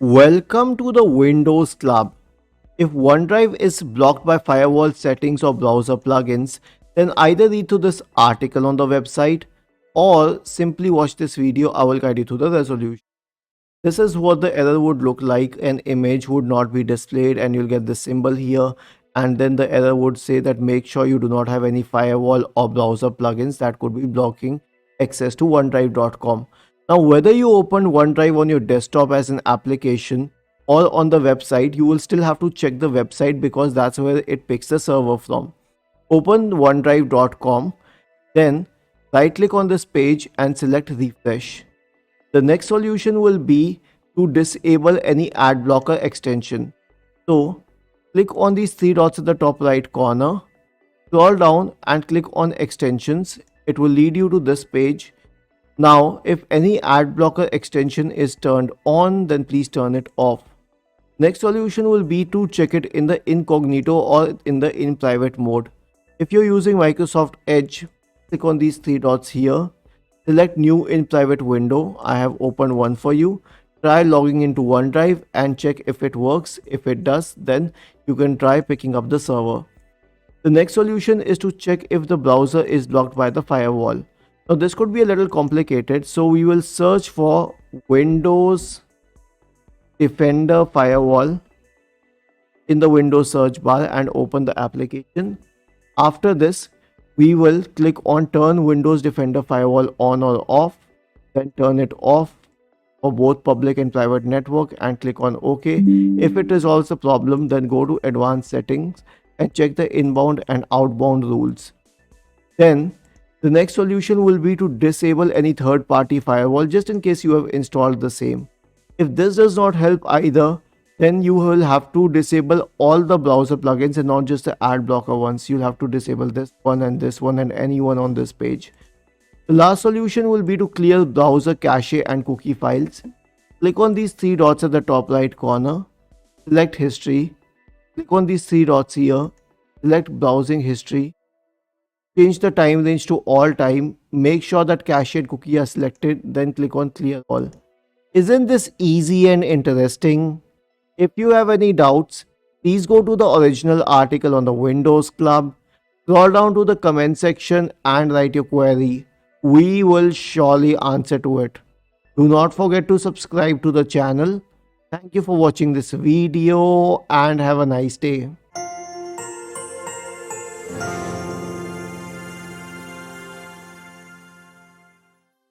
Welcome to the Windows Club. If OneDrive is blocked by firewall settings or browser plugins, then either read through this article on the website or simply watch this video. I will guide you through the resolution. This is what the error would look like. An image would not be displayed and you'll get this symbol here, and then the error would say that make sure you do not have any firewall or browser plugins that could be blocking access to OneDrive.com. Now, whether you open OneDrive on your desktop as an application or on the website, you will still have to check the website because that's where it picks the server from. Open OneDrive.com, then right click on this page and select refresh. The next solution will be to disable any Adblocker extension. So click on these three dots at the top right corner, scroll down and click on extensions. It will lead you to this page. Now, if any Adblocker extension is turned on, then please turn it off. Next solution will be to check it in the InCognito or in the in private mode. If you're using Microsoft Edge, click on these three dots here. Select new in private window. I have opened one for you. Try logging into OneDrive and check if it works. If it does, then you can try picking up the server. The next solution is to check if the browser is blocked by the firewall. Now this could be a little complicated, so we will search for Windows Defender Firewall in the Windows search bar and open the application. After this, we will click on turn Windows Defender Firewall on or off, then turn it off for both public and private network and click on OK. If it resolves the problem, then go to advanced settings and check the inbound and outbound rules. Then the next solution will be to disable any third-party firewall just in case you have installed the same. If this does not help either, then you will have to disable all the browser plugins and not just the Adblocker ones. You'll have to disable this one and any one on this page. The last solution will be to clear browser cache and cookie files. Click on these three dots at the top right corner. Select history. Click on these three dots here. Select browsing history. Change the time range to all time. Make sure that cache and cookie are selected. Then click on clear all. Isn't this easy and interesting? If you have any doubts, please go to the original article on the Windows Club. Scroll down to the comment section and write your query. We will surely answer to it. Do not forget to subscribe to the channel. Thank you for watching this video and have a nice day.